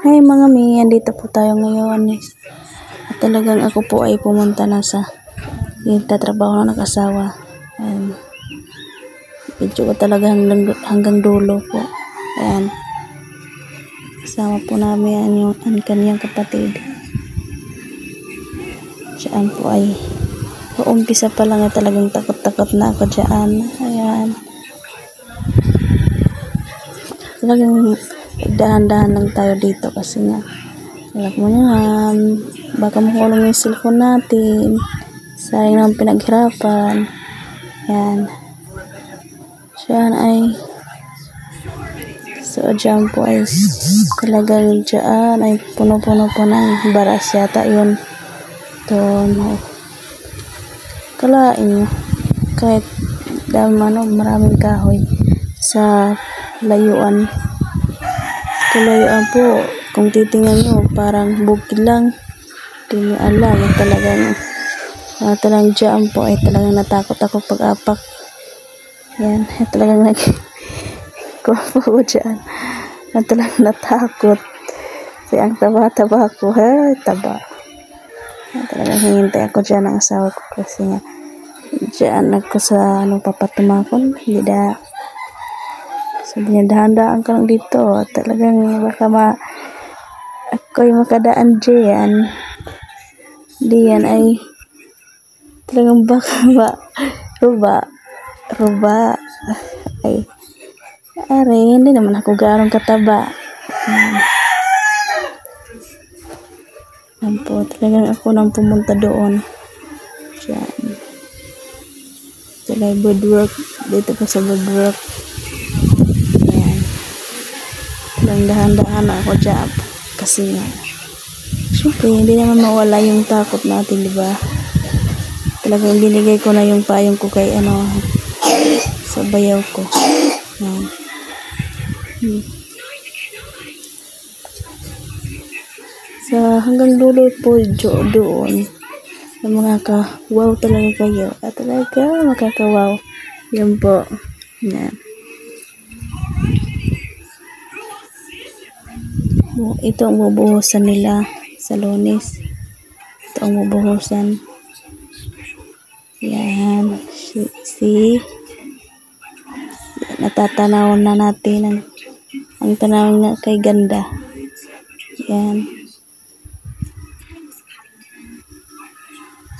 Hi mga mi, andito po tayo ngayon. At talagang ako po ay pumunta na sa tatrabaho na nag-asawa. Ayan. Video ko talaga hanggang dulo po. Ayan. Kasama po namin ang kanyang kapatid. Diyan po ay umpisa pa lang ay talagang takot-takot na ako dyan. Ayan. Talagang dahan-dahan lang tayo dito kasi nga alam mo yan, baka makulong yung cellphone natin, sayang naman pinaghirapan. Yan, dyan ay so dyan po ay talagang dyan ay puno-puno po ng baras yata yun doon. Kalain nyo kahit maraming kahoy sa layuan. Kalayuan po, kung titingnan nyo, parang bukid lang. Hindi nyo alam, talagang dyan po ay talagang natakot ako pag-apak. Yan, talagang kuha po ko dyan. Talagang natakot. Kasi ang taba-taba ko, taba. Talagang hihintay ako dyan ng asawa ko kasi nga, dyan ako sa papatumakon, hindi da. Sabi niya, dahan-dahan ka lang dito. At talagang baka ako'y makadaan dyan. Diyan ay talagang baka ruba. Ay, hindi naman ako garong kataba. Yan po, talagang ako nang pumunta doon. Diyan. Talagang woodwork. Dito po sa woodwork. Dahan-dahan ako dyan kasi syempre hindi naman mawala yung takot natin, di ba? Talagang binigay ko na yung payong ko kay sa bayaw ko. Sa hanggang dulo po doon sa mga wow talaga kayo at talaga makakawaw yun po. Yan. Ito ang bubuhusan nila sa Lunes. Ito ang bubuhusan. Yan. Natatanaw na natin ang tanaw na kay ganda. Yan.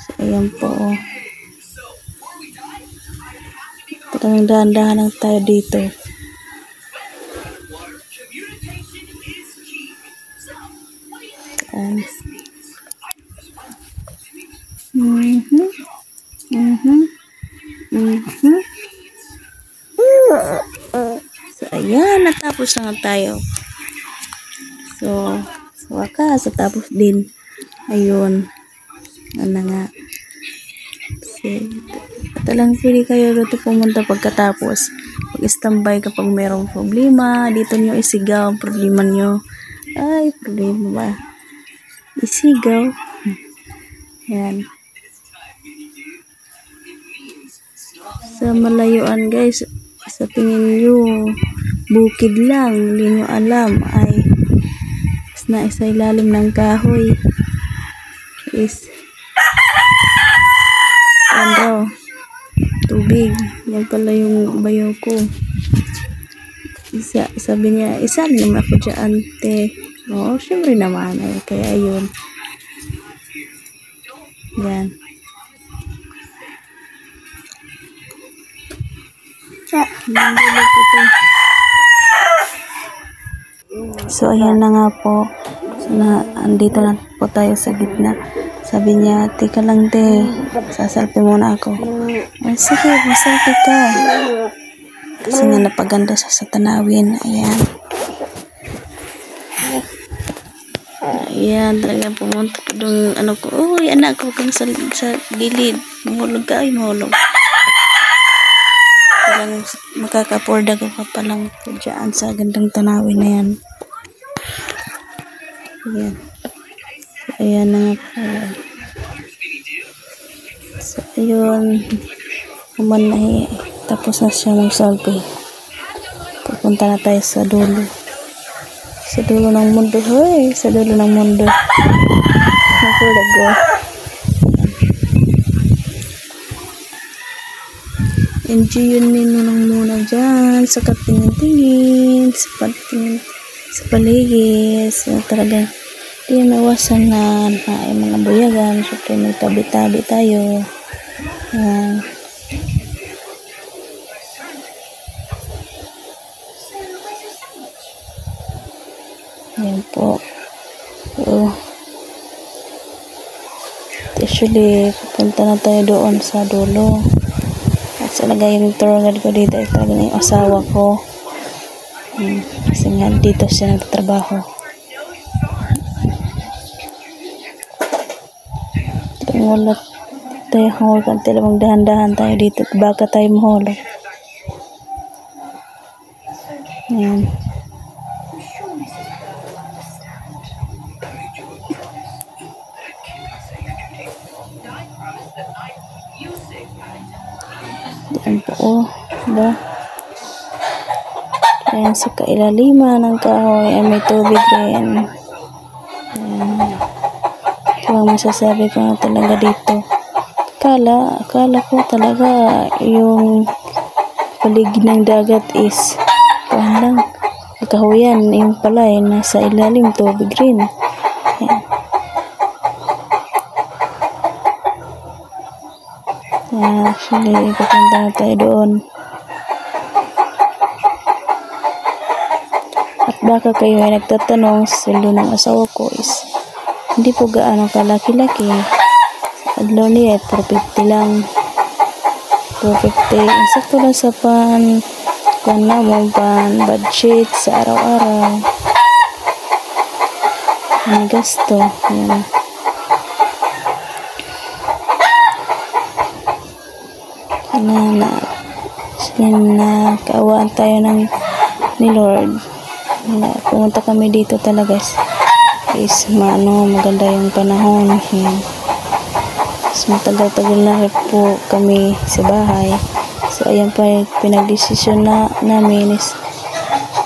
So, ayan po. Talagang dahan-dahan lang tayo dito. So ayan, natapos na tayo. So wakas natapos din. Ayun, ano nga, talagang pwede kayo dito pumunta pagkatapos. Pag-standby kapag mayroong problema, dito nyo isigaw ang problema nyo. Ay, problema ba? Isigaw. Yan. Sa malayuan guys, sa tingin nyo bukid lang, hindi nyo alam ay na isa ilalim ng kahoy is tubig. Yan pala yung bayaw ko. Sabi niya, isa naman ako dyan, te. Oo, syempre naman. Kaya yun. Yan. So, ayan na nga po. So, andito na po tayo sa gitna. Sabi niya, tika lang te, sasalpi muna ako. Ay, sige, masalpi ka. Kasi nga napaganda sa tanawin. Ayan. Ayan, talaga pumunta ko doon, uy, anak ko kang sa gilid. Mahulog ka, ay mahulog. Parang makaka-afford ako pa palang dyan sa gandang tanawin na yan. Ayan. So, ayan na nga pala. So, ayun. Kumanahi. Tapos na siya mag-selfie. Pupunta na tayo sa dulo. Sa dulo ng mundo. Hoy, sa dulo ng mundo. Napulago. Enjoy yun ninunong muna dyan sa katingin-tingin, sa patingin, sa paligid. So, talagang di nawasan na yung mga buyagan. Siyempre, may tabi-tabi tayo. Yan. Yan po. So, actually, pupunta na tayo doon sa dulo. At talaga yung tour guide ko dito ay talaga yung asawa ko. Kasi nga dito siya nagtatrabaho. Wala tayo hanggang kanti lang dahan-dahan tayo dito. Baka tayo mahulog. Ayan. Diyan po, oh. Diba? Ayan, sa kailaliman ng kahoy ay may tubig rin. Ayan. Ito ang masasabi ko na talaga dito. Akala ko talaga yung paligid ng dagat is lang kahoyan. Yung pala ay nasa ilalim, tubig rin. Ayan. Actually, pupunta na tayo doon. At baka kayo ay nagtatanong, sweldo ng asawa ko is hindi po gaano kalaki-laki. Adlaw niya ay 450 lang. 450. Sakto lang sa budget sa araw-araw. May gasto. Yan. Na kaawaan tayo ni Lord. Pumunta kami dito talaga is maganda yung panahon. Yan. Matagal-tagal na rin po kami sa bahay. So ayan pa yung pinag-desisyon namin is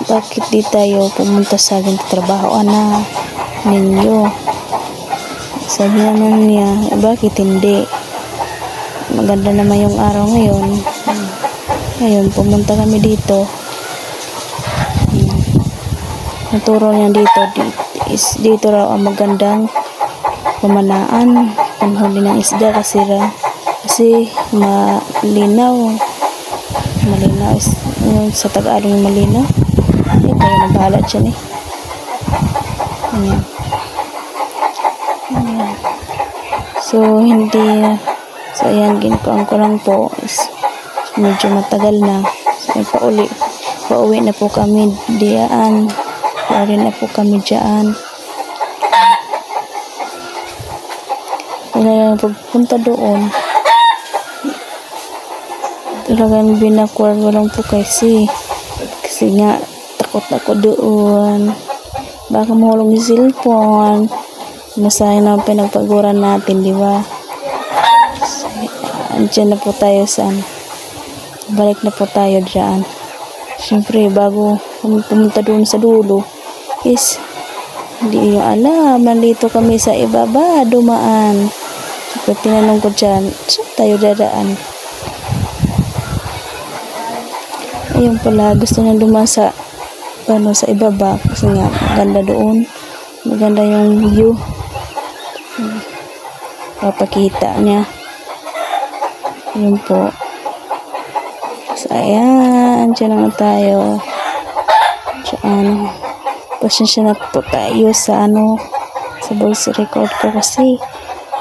bakit di tayo pumunta sa trabaho na ninyo. Sabi naman niya, bakit hindi? Maganda naman yung araw ngayon. Ngayon, pumunta kami dito. Naturo niya dito raw ang magandang pamanaan, panghuli ng isda kasi malinaw sa Tagalog malinaw. Ito yung bahala dyan eh. Ayan. So ayan, ginpaan ko lang po is medyo matagal na. So, pauwi na po kami diyan. Pauwi na po kami diyan. Kaya pagpunta doon, talagang binakwar ko lang po kasi nga takot ako doon. Baka mahulog yung cellphone. Masayang na pinagpaguran natin, di ba? Andiyan na po tayo balik na po tayo dyan. Siyempre, bago pumunta doon sa dulo, is, hindi nyo alam, nandito kami sa ibaba, dumaan. Siyempre, tinanong ko dyan, saan tayo dadaan? Ayun pala, gusto nang dumaan sa ibaba, kasi nga, maganda doon. Maganda yung view. Papakita niya. Yun po. So, ayan. Diyan naman tayo. Diyan. Pasensya na po tayo sa sa voice record ko kasi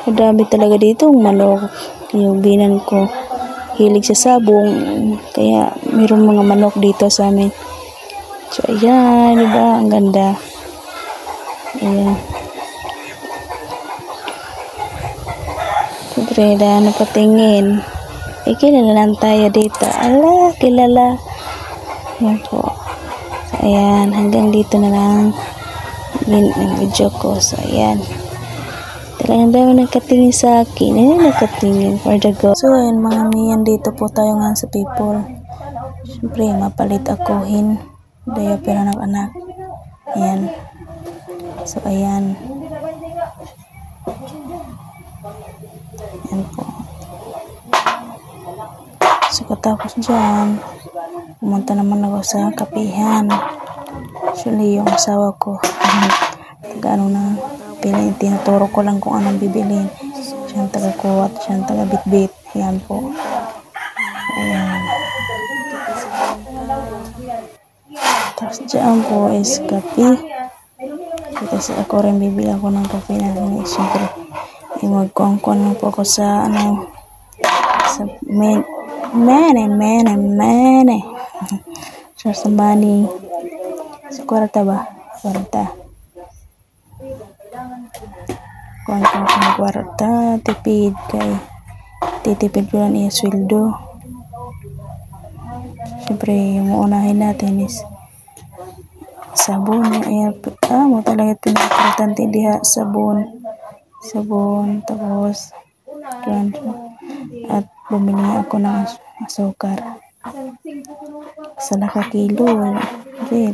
madami talaga dito manok. Yung binan ko. Hilig sa sabong. Kaya mayroong mga manok dito sa amin. So, ayan. Diba? Ang ganda. Ayan. Siyempre, dahil napatingin. Kilala lang tayo dito. Ala, kilala. Yan po. So, ayan. Hanggang dito na lang ang video ko. So, ayan. Talagang dami nagkatingin sa akin. Nagkatingin for the go. So, ayan mga miyan. Dito po tayo nga sa people. Siyempre, mapalit akuhin. Daya pero ng anak. Ayan. So, ayan. Ayan po. So, katapos dyan, pumunta naman ako sa kapihan. Actually, yung asawa ko, taga-ano na, tinuturo ko lang kung anong bibilin. Siyang taga-kuwat, siyang taga-bitbit. Ayan po. Ayan. Tapos dyan po is kape. Kasi ako rin bibili ako ng kape na siyempre magkuhan-kuhan lang po ako sa sa mene sa money sa kwarta ba? Kwarta kuhan ko ng kwarta, tipid kay titipid ko lang iya sweldo. Siyempre yung uunahin natin is sabon. Ayan, mo talaga pinaka-importante diha, sabon, tapos yan, at bumili ako ng asukar sa nakakilo. Kasi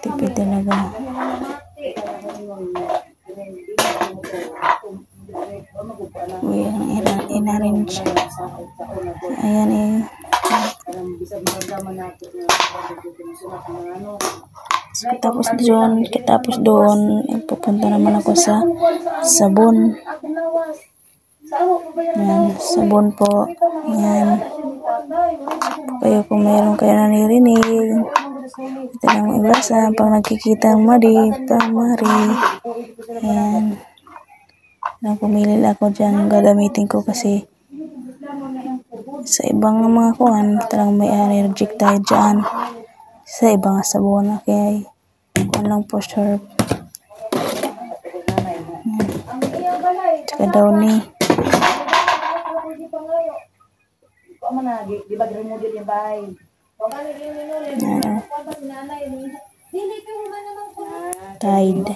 tipid talaga. Ayan, in-arrange. Ayan So, tapos doon, pupunta naman ako sa sabon. Yan, sabon po. Yan. Kayo kung meron kayo nanirinig, ito lang iwasan pag nagkikita ng mari. Yan. Pumili ako dyan yung gagamitin ko kasi sa ibang mga kuhan, talagang may allergic tayo dyan. Sa ibang sabon, okay. Kuhan lang po, sharp. Tsaka daw ni. Tide.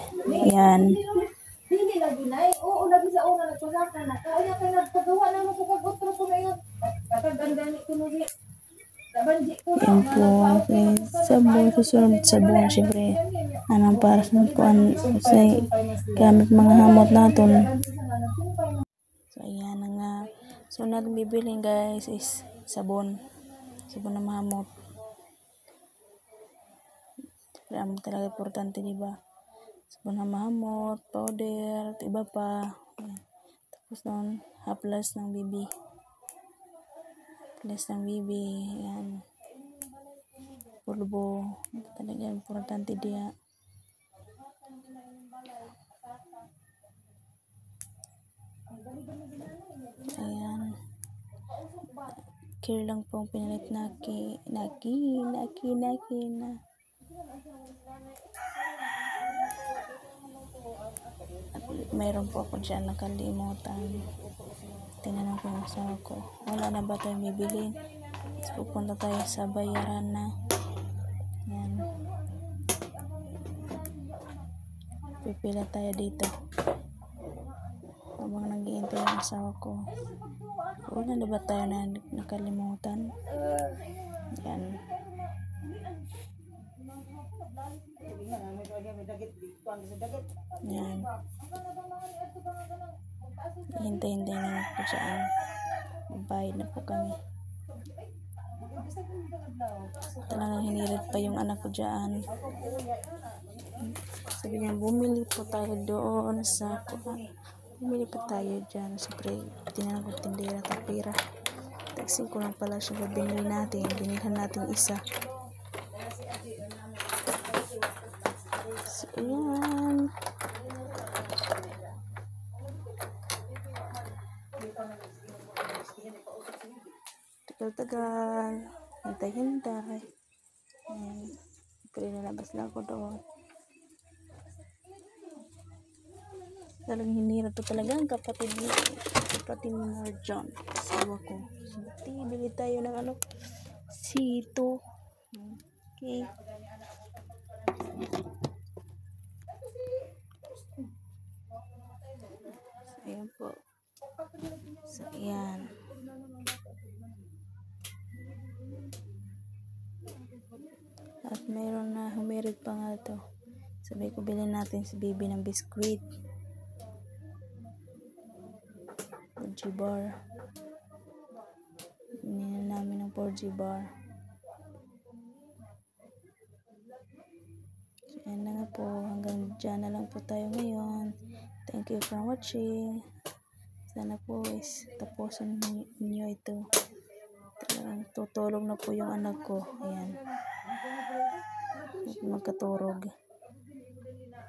Yan. Yan po. Okay. Sabon. Susunod sabon. Siyempre. Anong para sa kuhan. Kasi gamit mga hamot natin. So, ayan na nga. So, natin bibilin guys is sabon. Sabon na mahamot. Kaya talaga importante, diba? Sabon na mahamot, powder, at iba pa. Ayan. Tapos nun, haplas ng bibi. Ayan. Pulbo. Ito talaga importante diya. Ayan. Care lang po ang pinalit naki na. At mayroon po ako dyan nakalimutan. Tinanong ko yung asawa ko, wala na ba tayong bibilin? So, pupunta tayo sa bayaran na. Yan. Pipila tayo dito. Habang nag-iintay yung asawa ko. Wala na ba tayo na nakalimutan? Yan. Yan. Hintay-hintay na po dyan. Bayad na po kami. Talagang hinirit pa yung anak ko dyan. Sabi niya, bumili po tayo doon sa kuhan. Bumili pa tayo dyan. Siyempre, tinanong ko tindera at pera. Taxing ko lang pala siya. Binili natin. Binilhan natin isa. So, ayan. Tagal-tagal. Hintay-hintay. Pero nalabas na ako doon. Talagang hinirap to talaga ang kapatid ni Marjon. Asawa ko. So, bili tayo ng sito. Okay. So, ayan po. So, ayan. At Mayroon na humirit pa nga to. Sabi ko bilhin natin si Bibi ng biskwit. 4G bar. Ininom namin ng 4G bar. So, yan na nga po. Hanggang dyan na lang po tayo ngayon. Thank you for watching. Sana po is tapusin niyo ito. Talagang tutulog na po yung anak ko. Ayan. Magkaturog.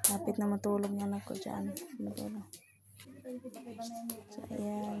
Lapit na matulog yung anak ko dyan. Matulog. So, ayan.